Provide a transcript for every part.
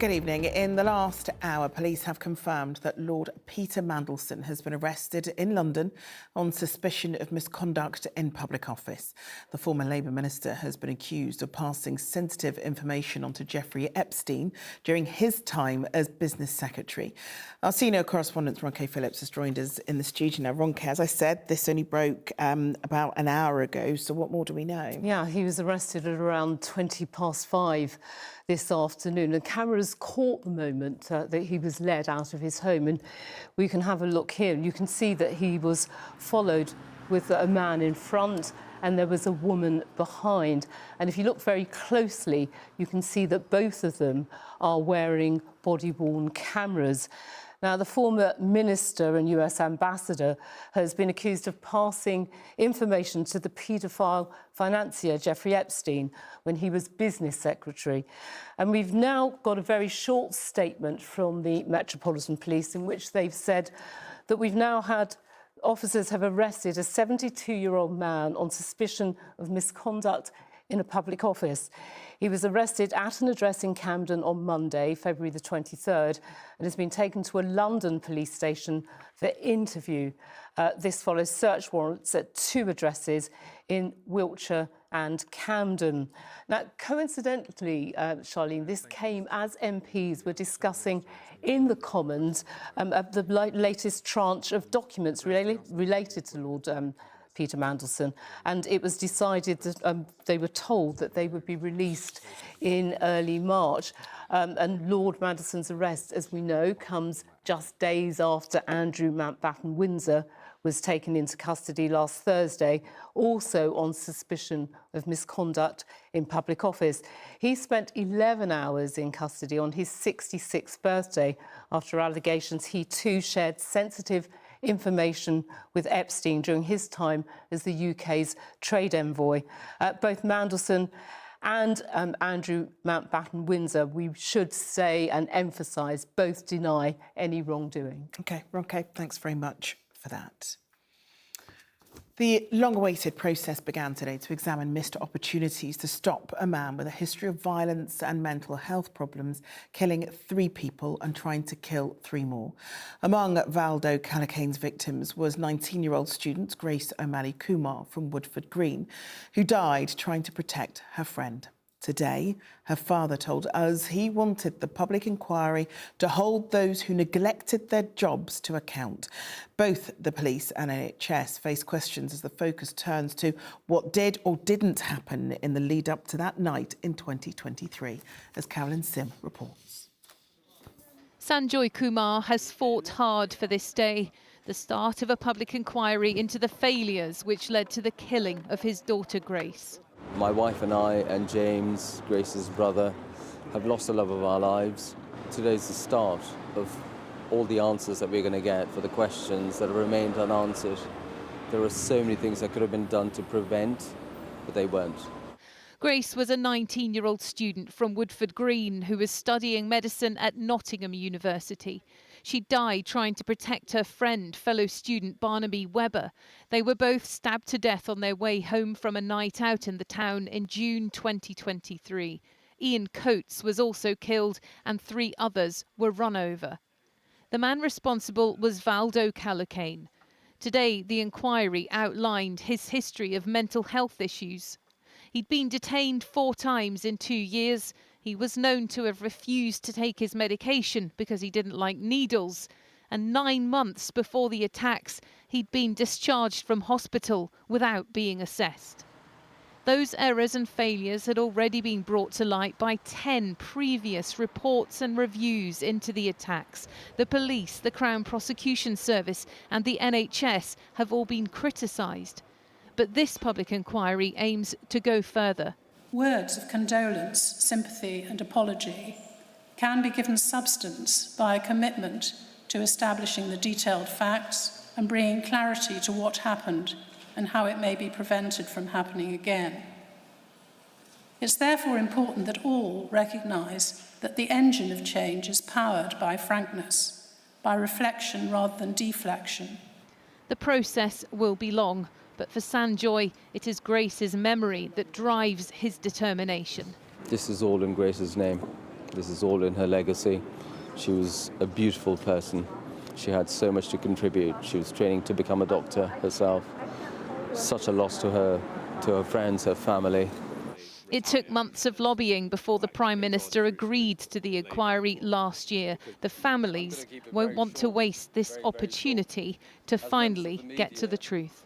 Good evening. In the last hour, police have confirmed that Lord Peter Mandelson has been arrested in London on suspicion of misconduct in public office. The former Labour minister has been accused of passing sensitive information onto Jeffrey Epstein during his time as business secretary. Our senior correspondent, Ronke Phillips, has joined us in the studio now. Ronke, as I said, this only broke about an hour ago, so what more do we know? Yeah, he was arrested at around 5:20 this afternoon, and cameras caught the moment that he was led out of his home. And we can have a look here, and you can see that he was followed with a man in front and there was a woman behind. And if you look very closely, you can see that both of them are wearing body-worn cameras. Now, the former minister and US ambassador has been accused of passing information to the paedophile financier Jeffrey Epstein when he was business secretary. And we've now got a very short statement from the Metropolitan Police in which they've said that we've now had officers have arrested a 72-year-old man on suspicion of misconduct in a public office. He was arrested at an address in Camden on Monday, February the 23rd, and has been taken to a London police station for interview. This follows search warrants at 2 addresses in Wiltshire and Camden. Now, coincidentally, Charlene, this came as MPs were discussing in the Commons the latest tranche of documents related to Lord Peter Mandelson, and it was decided that they were told that they would be released in early March. And Lord Mandelson's arrest, as we know, comes just days after Andrew Mountbatten Windsor was taken into custody last Thursday, also on suspicion of misconduct in public office. He spent 11 hours in custody on his 66th birthday after allegations he too shared sensitive information with Epstein during his time as the UK's trade envoy. Both Mandelson and Andrew Mountbatten Windsor, we should say and emphasise, both deny any wrongdoing. OK, Ronke, thanks very much for that. The long-awaited process began today to examine missed opportunities to stop a man with a history of violence and mental health problems killing 3 people and trying to kill 3 more. Among Valdo Calicane's victims was 19-year-old student Grace O'Malley Kumar from Woodford Green, who died trying to protect her friend. Today, her father told us he wanted the public inquiry to hold those who neglected their jobs to account. Both the police and NHS face questions as the focus turns to what did or didn't happen in the lead up to that night in 2023, as Carolyn Sim reports. Sanjoy Kumar has fought hard for this day, the start of a public inquiry into the failures which led to the killing of his daughter Grace. My wife and I and James, Grace's brother, have lost the love of our lives. Today's the start of all the answers that we're going to get for the questions that have remained unanswered. There are so many things that could have been done to prevent, but they weren't. Grace was a 19-year-old student from Woodford Green who was studying medicine at Nottingham University. She died trying to protect her friend, fellow student Barnaby Webber. They were both stabbed to death on their way home from a night out in the town in June 2023. Ian Coates was also killed and 3 others were run over. The man responsible was Valdo Calicane. Today, the inquiry outlined his history of mental health issues. He'd been detained 4 times in 2 years. He was known to have refused to take his medication because he didn't like needles. And 9 months before the attacks, he'd been discharged from hospital without being assessed. Those errors and failures had already been brought to light by 10 previous reports and reviews into the attacks. The police, the Crown Prosecution Service and the NHS have all been criticised. But this public inquiry aims to go further. Words of condolence, sympathy and apology can be given substance by a commitment to establishing the detailed facts and bringing clarity to what happened and how it may be prevented from happening again. It's therefore important that all recognise that the engine of change is powered by frankness, by reflection rather than deflection. The process will be long. But for Sanjoy, it is Grace's memory that drives his determination. This is all in Grace's name. This is all in her legacy. She was a beautiful person. She had so much to contribute. She was training to become a doctor herself. Such a loss to her friends, her family. It took months of lobbying before the Prime Minister agreed to the inquiry last year. The families won't want to waste this opportunity to finally get to the truth.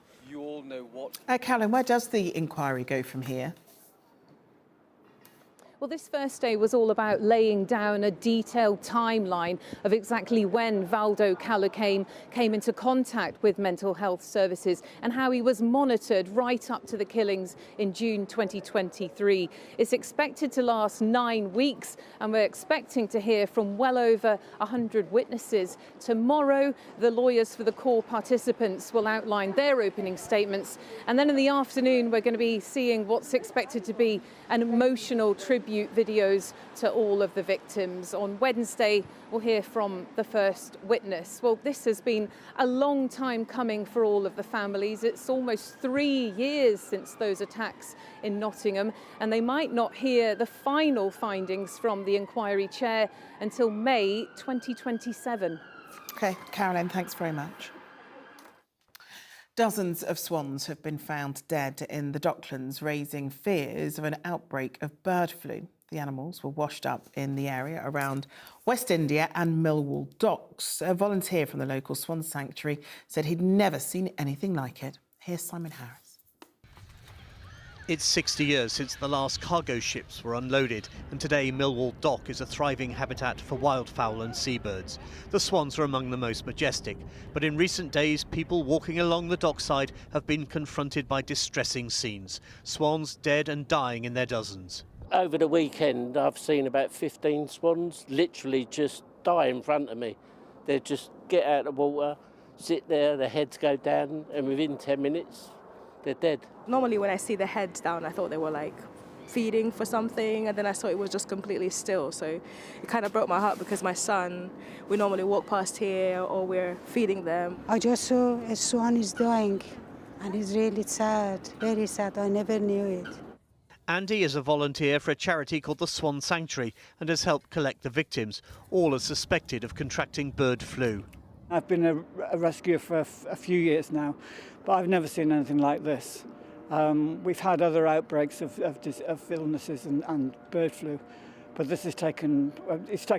Caroline, where does the inquiry go from here? Well, this first day was all about laying down a detailed timeline of exactly when Valdo Calla came into contact with mental health services and how he was monitored right up to the killings in June 2023. It's expected to last 9 weeks, and we're expecting to hear from well over 100 witnesses. Tomorrow, the lawyers for the core participants will outline their opening statements, and then in the afternoon, we're going to be seeing what's expected to be an emotional tribute videos to all of the victims. On Wednesday, we'll hear from the first witness. Well, this has been a long time coming for all of the families. It's almost 3 years since those attacks in Nottingham, and they might not hear the final findings from the inquiry chair until May 2027. OK, Caroline, thanks very much. Dozens of swans have been found dead in the Docklands, raising fears of an outbreak of bird flu. The animals were washed up in the area around West India and Millwall Docks. A volunteer from the local swan sanctuary said he'd never seen anything like it. Here's Simon Harris. It's 60 years since the last cargo ships were unloaded, and today Millwall Dock is a thriving habitat for wildfowl and seabirds. The swans are among the most majestic, but in recent days people walking along the dockside have been confronted by distressing scenes. Swans dead and dying in their dozens. Over the weekend I've seen about 15 swans literally just die in front of me. They just get out of the water, sit there, their heads go down, and within 10 minutes they're dead. Normally when I see the heads down, I thought they were like feeding for something, and then I saw it was just completely still. So it kind of broke my heart because my son, we normally walk past here or we're feeding them. I just saw a swan is dying, and it's really sad, very sad. I never knew it. Andy is a volunteer for a charity called the Swan Sanctuary and has helped collect the victims. All are suspected of contracting bird flu. I've been a rescuer for a few years now, but I've never seen anything like this. We've had other outbreaks of illnesses and bird flu, but this has taken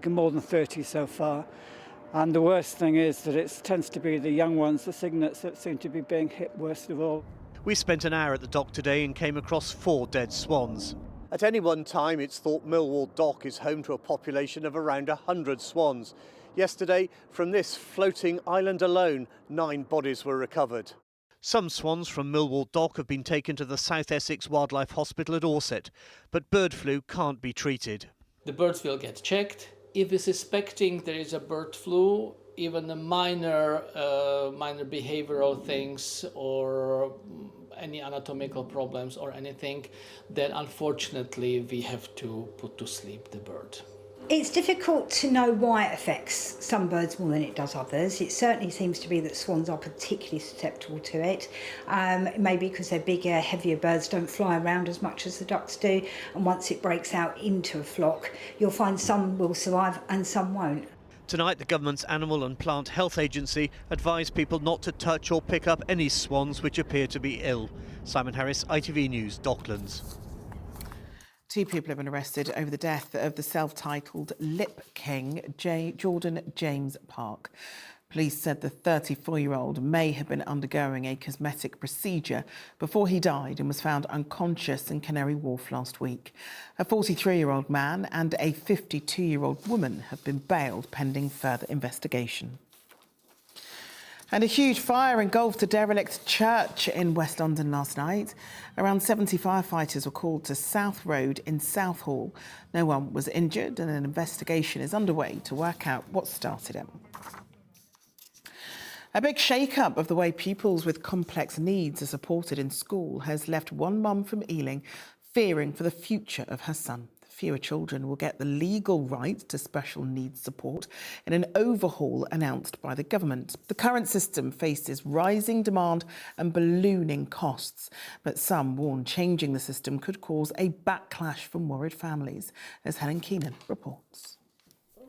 more than 30 so far. And the worst thing is that it tends to be the young ones, the cygnets, that seem to be being hit worst of all. We spent an hour at the dock today and came across 4 dead swans. At any one time, it's thought Millwall Dock is home to a population of around 100 swans. Yesterday, from this floating island alone, 9 bodies were recovered. Some swans from Millwall Dock have been taken to the South Essex Wildlife Hospital at Dorset, but bird flu can't be treated. The birds will get checked. If we're suspecting there is a bird flu, even the minor behavioral things or any anatomical problems or anything, then unfortunately we have to put to sleep the bird. It's difficult to know why it affects some birds more than it does others. It certainly seems to be that swans are particularly susceptible to it. Maybe because they're bigger, heavier birds, don't fly around as much as the ducks do. And once it breaks out into a flock, you'll find some will survive and some won't. Tonight, the government's Animal and Plant Health Agency advised people not to touch or pick up any swans which appear to be ill. Simon Harris, ITV News, Docklands. 2 people have been arrested over the death of the self-titled Lip King, Jordan James Park. Police said the 34-year-old may have been undergoing a cosmetic procedure before he died and was found unconscious in Canary Wharf last week. A 43-year-old man and a 52-year-old woman have been bailed pending further investigation. And a huge fire engulfed a derelict church in West London last night. Around 70 firefighters were called to South Road in Southall. No one was injured and an investigation is underway to work out what started it. A big shake-up of the way pupils with complex needs are supported in school has left one mum from Ealing fearing for the future of her son. Fewer children will get the legal right to special needs support in an overhaul announced by the government. The current system faces rising demand and ballooning costs, but some warn changing the system could cause a backlash from worried families, as Helen Keenan reports.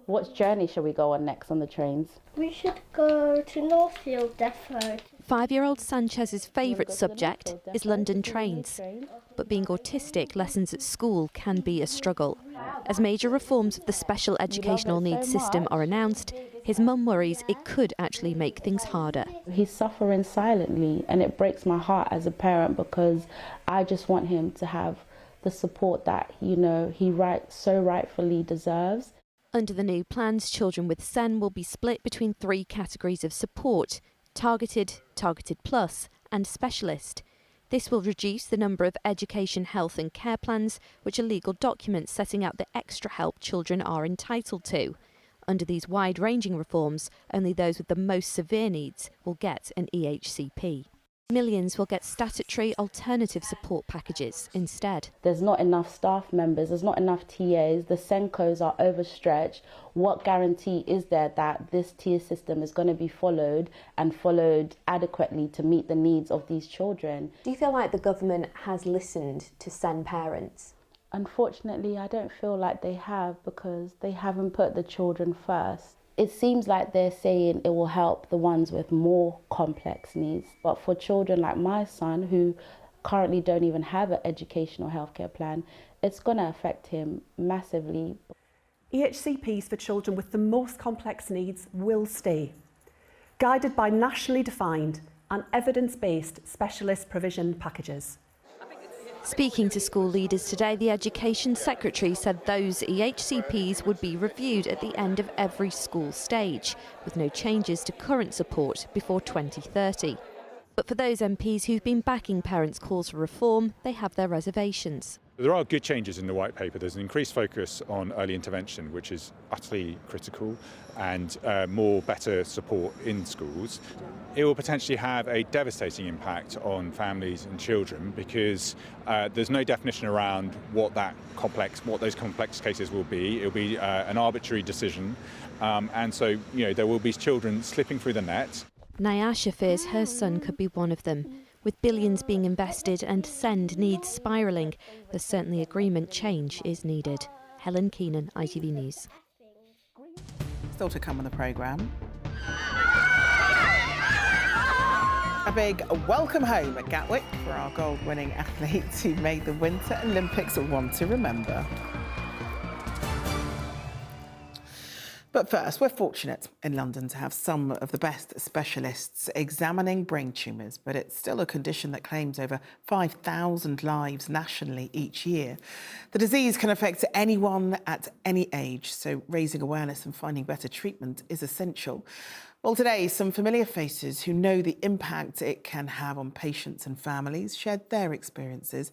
What journey shall we go on next on the trains? We should go to Northfield Depot. 5-year-old Sanchez's favourite subject is London trains, but being autistic, lessons at school can be a struggle. As major reforms of the special educational needs system are announced, his mum worries it could actually make things harder. He's suffering silently, and it breaks my heart as a parent because I just want him to have the support that, he so rightfully deserves. Under the new plans, children with SEN will be split between 3 categories of support: targeted, targeted plus and specialist. This will reduce the number of education, health and care plans, which are legal documents setting out the extra help children are entitled to. Under these wide-ranging reforms, only those with the most severe needs will get an EHCP. Millions will get statutory alternative support packages instead. There's not enough staff members, there's not enough TAs, the SENCOs are overstretched. What guarantee is there that this tier system is going to be followed and followed adequately to meet the needs of these children? Do you feel like the government has listened to SEN parents? Unfortunately, I don't feel like they have, because they haven't put the children first. It seems like they're saying it will help the ones with more complex needs. But for children like my son, who currently don't even have an educational healthcare plan, it's going to affect him massively. EHCPs for children with the most complex needs will stay, guided by nationally defined and evidence-based specialist provision packages. Speaking to school leaders today, the Education Secretary said those EHCPs would be reviewed at the end of every school stage, with no changes to current support before 2030. But for those MPs who've been backing parents' calls for reform, they have their reservations. There are good changes in the White Paper. There's an increased focus on early intervention, which is utterly critical, and better support in schools. It will potentially have a devastating impact on families and children, because there's no definition around what those complex cases will be. It will be an arbitrary decision, and so there will be children slipping through the net. Nyasha fears her son could be one of them. With billions being invested and SEND needs spiralling, there's certainly agreement change is needed. Helen Keenan, ITV News. Still to come on the programme. A big welcome home at Gatwick for our gold-winning athletes who made the Winter Olympics one to remember. But first, we're fortunate in London to have some of the best specialists examining brain tumours, but it's still a condition that claims over 5,000 lives nationally each year. The disease can affect anyone at any age, so raising awareness and finding better treatment is essential. Well, today, some familiar faces who know the impact it can have on patients and families shared their experiences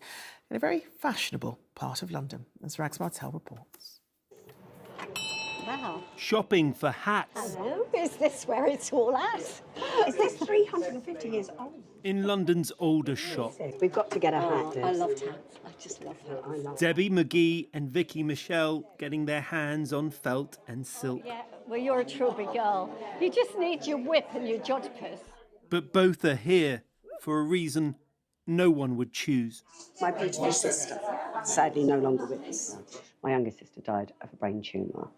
in a very fashionable part of London, as Rags Martel reports. Wow. Shopping for hats. Hello, is this where it's all at? Is this 350 years old? In London's oldest shop. We've got to get a hat. I love hats. I just love hats. I love Debbie McGee and Vicky Michelle getting their hands on felt and silk. Yeah, well, you're a Trilby girl. You just need your whip and your jodhpurs. But both are here for a reason no one would choose. My beautiful sister, sadly no longer with us. My younger sister died of a brain tumour,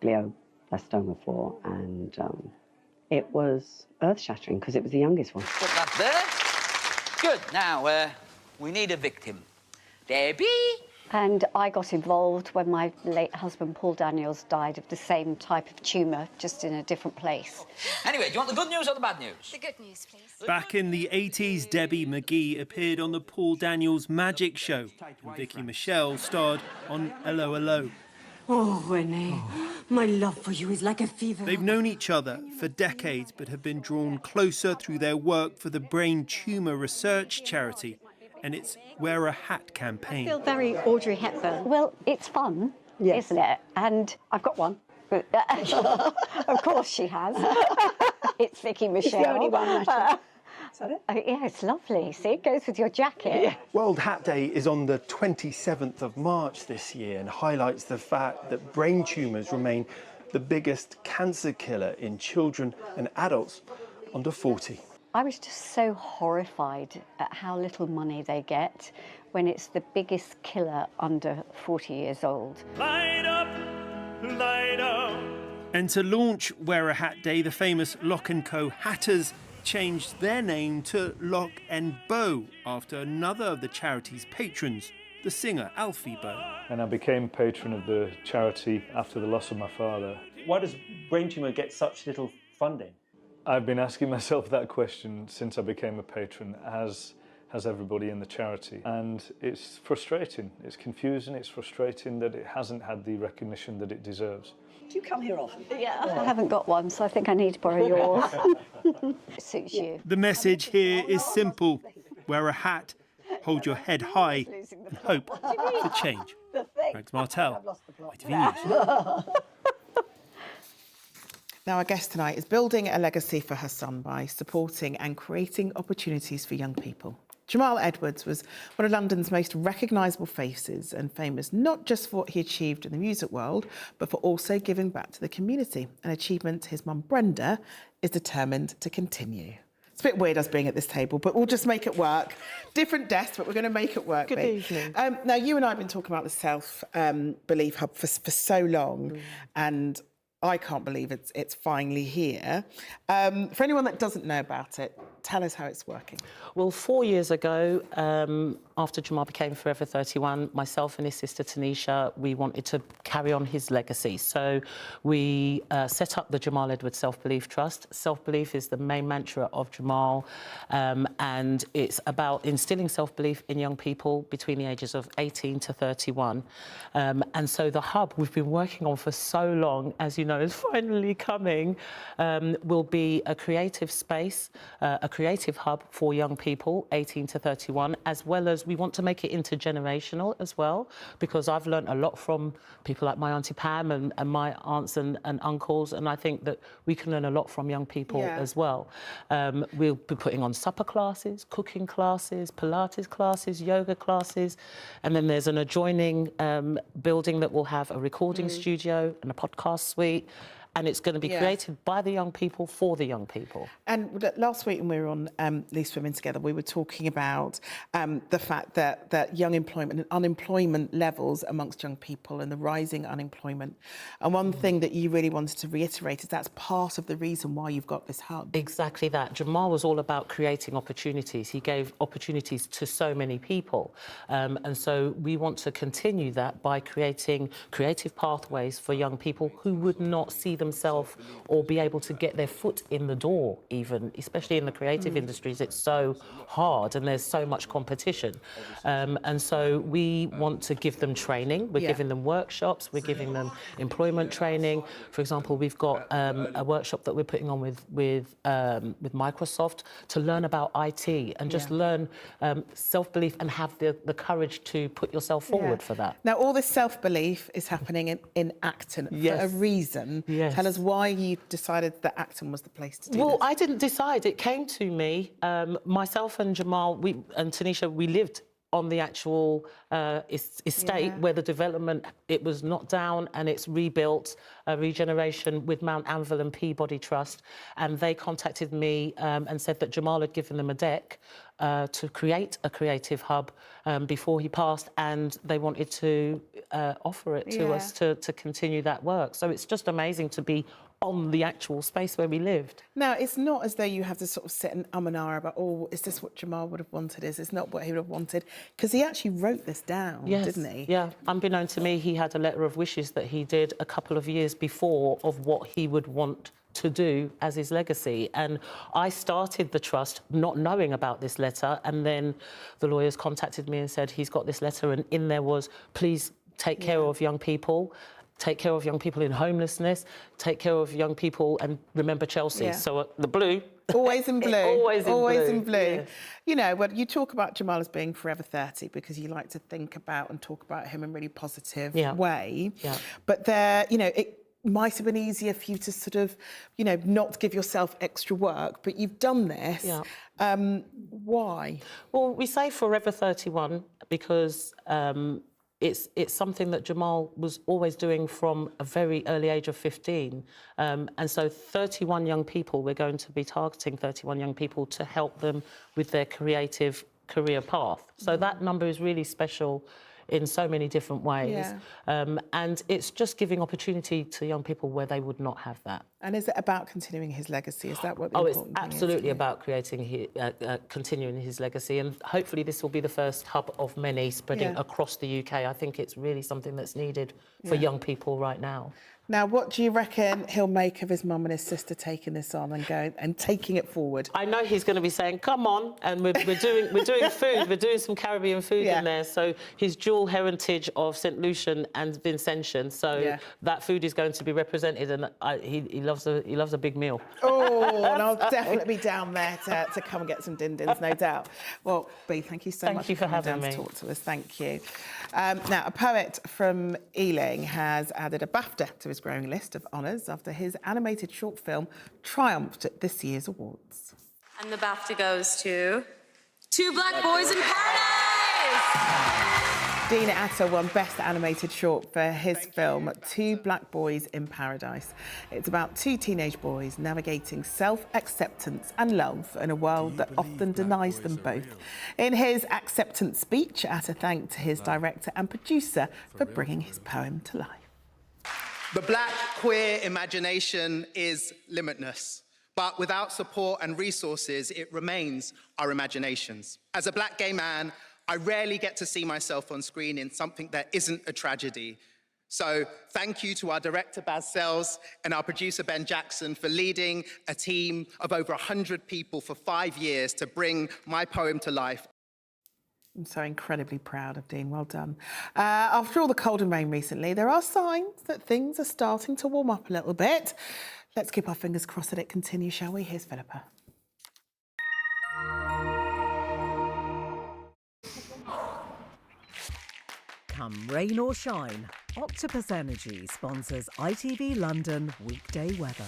glioblastoma 4, and it was earth-shattering because it was the youngest one. Put that there. Good. Now, we need a victim. Debbie? And I got involved when my late husband, Paul Daniels, died of the same type of tumour, just in a different place. Anyway, do you want the good news or the bad news? The good news, please. Back in the 80s, Debbie McGee appeared on the Paul Daniels Magic Show, and Vicky Michelle starred on 'Allo 'Allo. Oh, Renee, my love for you is like a fever. They've known each other for decades, but have been drawn closer through their work for the Brain Tumour Research Charity and its Wear a Hat campaign. I feel very Audrey Hepburn. Well, it's fun, isn't it? And I've got one. Of course she has. It's Vicky Michelle. It's the only one, Is that it? Yeah, it's lovely. See, it goes with your jacket. Yeah. World Hat Day is on the 27th of March this year and highlights the fact that brain tumours remain the biggest cancer killer in children and adults under 40. I was just so horrified at how little money they get when it's the biggest killer under 40 years old. Light up, light up. And to launch Wear a Hat Day, the famous Lock & Co Hatters changed their name to Lock and Bow after another of the charity's patrons, the singer Alfie Bow. And I became patron of the charity after the loss of my father. Why does brain tumour get such little funding? I've been asking myself that question since I became a patron, as has everybody in the charity. And it's frustrating, it's confusing, it's frustrating that it hasn't had the recognition that it deserves. Do you come here often? Yeah, I haven't got one, so I think I need to borrow yours. It suits you. The message here is simple. Wear a hat, hold your head high, and hope for change. Max Martel, ITV News. Now, our guest tonight is building a legacy for her son by supporting and creating opportunities for young people. Jamal Edwards was one of London's most recognisable faces and famous not just for what he achieved in the music world, but for also giving back to the community, an achievement his mum Brenda is determined to continue. It's a bit weird us being at this table, but we'll just make it work. Different desks, but we're going to make it work. Good evening. Now, you and I have been talking about the Self-Belief Hub for so long, and I can't believe it's finally here. For anyone that doesn't know about it, tell us how it's working. Well, 4 years ago, after Jamal became Forever 31, myself and his sister Tanisha, we wanted to carry on his legacy. So we set up the Jamal Edwards Self-Belief Trust. Self-belief is the main mantra of Jamal, and it's about instilling self-belief in young people between the ages of 18 to 31. And so the hub we've been working on for so long, as you know, is finally coming, will be a creative space, a creative hub for young people, 18 to 31, as well as we want to make it intergenerational as well, because I've learned a lot from people like my Auntie Pam and my aunts and uncles, and I think that we can learn a lot from young people as well. We'll be putting on supper classes, cooking classes, Pilates classes, yoga classes, and then there's an adjoining building that will have a recording studio and a podcast suite. And it's going to be created by the young people for the young people. And last week when we were on Least Women Together, we were talking about the fact that young employment and unemployment levels amongst young people and the rising unemployment. And one thing that you really wanted to reiterate is that's part of the reason why you've got this hub. Exactly that. Jamal was all about creating opportunities. He gave opportunities to so many people. And so we want to continue that by creating creative pathways for young people who would not see themselves or be able to get their foot in the door, even, especially in the creative industries. It's so hard and there's so much competition. And so we want to give them training. We're giving them workshops. We're giving them employment training. For example, we've got a workshop that we're putting on with Microsoft to learn about IT and just learn self-belief and have the courage to put yourself forward for that. Now, all this self-belief is happening in Acton for a reason. Tell us why you decided that Acton was the place to do Well, this. I didn't decide. It came to me. Myself and Jamal and Tanisha, we lived on the actual estate where the development, it was knocked down and it's rebuilt, regeneration with Mount Anvil and Peabody Trust. And they contacted me and said that Jamal had given them a deck to create a creative hub before he passed, and they wanted to offer it to us to continue that work. So it's just amazing to be on the actual space where we lived. Now, it's not as though you have to sort of sit and and ah about, oh, is this what Jamal would have wanted? Is this not what he would have wanted? Because he actually wrote this down, didn't he? Yeah, unbeknown to me, he had a letter of wishes that he did a couple of years before of what he would want to do as his legacy. And I started the trust not knowing about this letter, and then the lawyers contacted me and said, he's got this letter, and in there was, please take care of young people. Take care of young people in homelessness, take care of young people, and remember Chelsea. So the blue. Always in blue. Always in blue. Yes. You know, when you talk about Jamal as being forever 30 because you like to think about and talk about him in a really positive way. But there, you know, might have been easier for you to sort of, you know, not give yourself extra work, but you've done this. Yeah. Why? Well, we say Forever 31 because it's something that Jamal was always doing from a very early age of 15. And so 31 young people, we're going to be targeting 31 young people to help them with their creative career path. So that number is really special in so many different ways. Yeah. And it's just giving opportunity to young people where they would not have that. And is it about continuing his legacy? Is that what the Oh, it's important thing is? absolutely about continuing his legacy, and hopefully this will be the first hub of many spreading across the UK. I think it's really something that's needed for young people right now. Now, what do you reckon he'll make of his mum and his sister taking this on and going and taking it forward? I know he's going to be saying, "Come on!" And we're doing food. We're doing some Caribbean food in there. So his dual heritage of St Lucian and Vincentian. So that food is going to be represented, and he loves a big meal. Oh, and I'll definitely be down there to come and get some din-dins, no doubt. Well, Bea, thank you so much for coming having down me. to talk to us. Thank you. Now, a poet from Ealing has added a BAFTA to his growing list of honours after his animated short film triumphed at this year's awards. And the BAFTA goes to Two Black Boys in Paradise! Dean Atta won Best Animated Short for his film Two Black Boys in Paradise. It's about two teenage boys navigating self-acceptance and love in a world that often denies them both. In his acceptance speech, Atta thanked his director and producer for bringing his poem to life. The black queer imagination is limitless, but without support and resources, it remains our imaginations. As a black gay man, I rarely get to see myself on screen in something that isn't a tragedy. So thank you to our director, Baz Sells, and our producer, Ben Jackson, for leading a team of over 100 people for 5 years to bring my poem to life. I'm so incredibly proud of Dean. Well done. After all the cold and rain recently, there are signs that things are starting to warm up a little bit. Let's keep our fingers crossed that it continues, shall we? Here's Philippa. Come rain or shine, Octopus Energy sponsors ITV London weekday weather.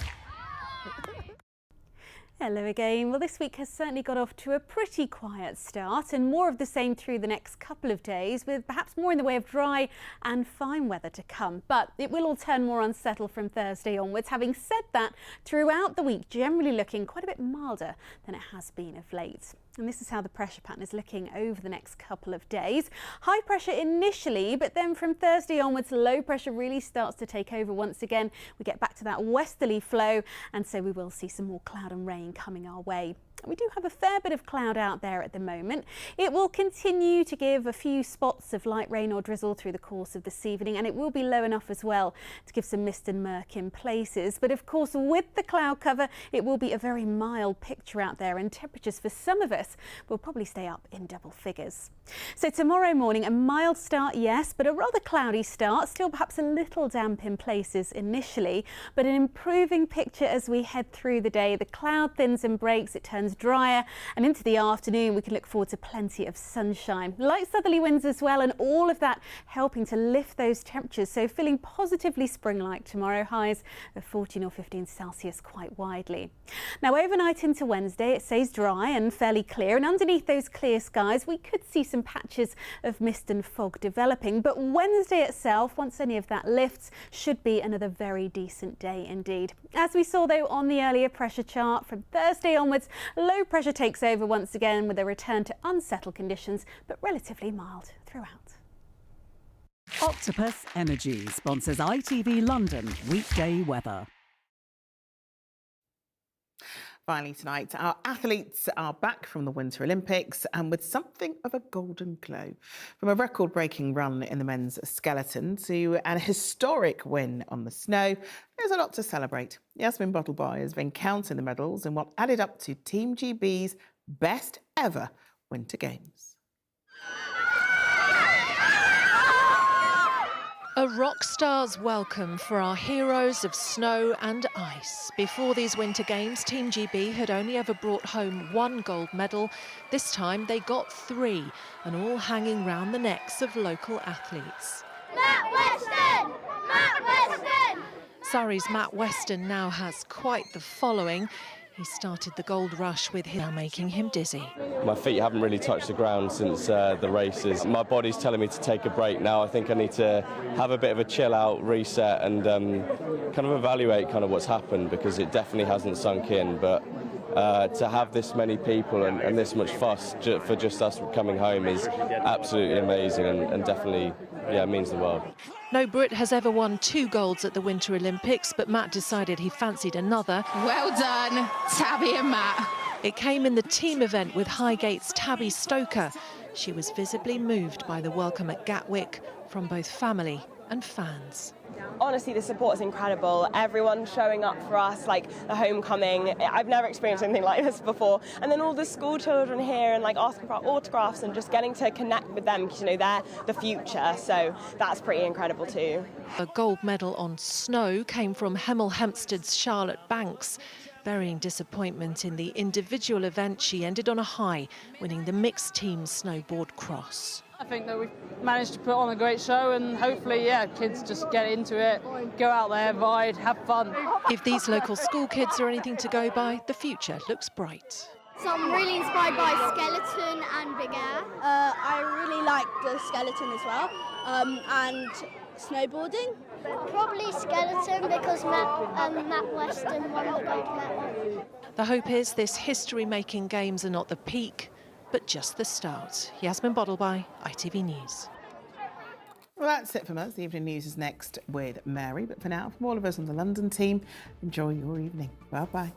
Hello again. Well, this week has certainly got off to a pretty quiet start, and more of the same through the next couple of days, with perhaps more in the way of dry and fine weather to come. But it will all turn more unsettled from Thursday onwards. Having said that, throughout the week, generally looking quite a bit milder than it has been of late. And this is how the pressure pattern is looking over the next couple of days. High pressure initially, but then from Thursday onwards, low pressure really starts to take over once again. We get back to that westerly flow, and so we will see some more cloud and rain coming our way. We do have a fair bit of cloud out there at the moment. It will continue to give a few spots of light rain or drizzle through the course of this evening, and it will be low enough as well to give some mist and murk in places. But of course, with the cloud cover, it will be a very mild picture out there, and temperatures for some of us will probably stay up in double figures. So tomorrow morning, a mild start, yes, but a rather cloudy start, still perhaps a little damp in places initially, but an improving picture as we head through the day. The cloud thins and breaks, it turns drier, and into the afternoon we can look forward to plenty of sunshine. Light southerly winds as well, and all of that helping to lift those temperatures, so feeling positively spring-like tomorrow, highs of 14 or 15 Celsius quite widely. Now overnight into Wednesday, it stays dry and fairly clear, and underneath those clear skies we could see some patches of mist and fog developing, but Wednesday itself, once any of that lifts, should be another very decent day indeed. As we saw though on the earlier pressure chart, from Thursday onwards, low pressure takes over once again with a return to unsettled conditions, but relatively mild throughout. Octopus Energy sponsors ITV London weekday weather. Finally tonight, our athletes are back from the Winter Olympics and with something of a golden glow. From a record-breaking run in the men's skeleton to an historic win on the snow, there's a lot to celebrate. Yasmin Bottleboy has been counting the medals in what added up to Team GB's best ever Winter Games. A rock star's welcome for our heroes of snow and ice. Before these Winter Games, Team GB had only ever brought home 1 gold medal. This time they got 3, and all hanging round the necks of local athletes. Matt Weston! Matt Weston! Surrey's Matt Weston now has quite the following. He started the gold rush with him, making him dizzy. My feet haven't really touched the ground since the races. My body's telling me to take a break now. I think I need to have a bit of a chill out, reset, and kind of evaluate kind of what's happened, because it definitely hasn't sunk in. But to have this many people and this much fuss for just us coming home is absolutely amazing, and definitely, yeah, means the world. No Brit has ever won 2 golds at the Winter Olympics, but Matt decided he fancied another. Well done, Tabby and Matt. It came in the team event with Highgate's Tabby Stoker. She was visibly moved by the welcome at Gatwick from both family and fans. Honestly, the support is incredible. Everyone showing up for us, like the homecoming. I've never experienced anything like this before. And then all the school children here and like asking for our autographs and just getting to connect with them, because, you know, they're the future. So that's pretty incredible too. A gold medal on snow came from Hemel Hempstead's Charlotte Banks. Burying disappointment in the individual event, she ended on a high, winning the mixed team snowboard cross. I think that we've managed to put on a great show, and hopefully, yeah, kids just get into it, go out there, ride, have fun. If these local school kids are anything to go by, the future looks bright. So I'm really inspired by skeleton and big air. I really like the skeleton as well, and snowboarding. Probably skeleton, because Matt Weston won the gold medal. The hope is this history-making games are not the peak, but just the start. Yasmin Bottleby, ITV News. Well, that's it from us. The evening news is next with Mary. But for now, from all of us on the London team, enjoy your evening. Bye-bye.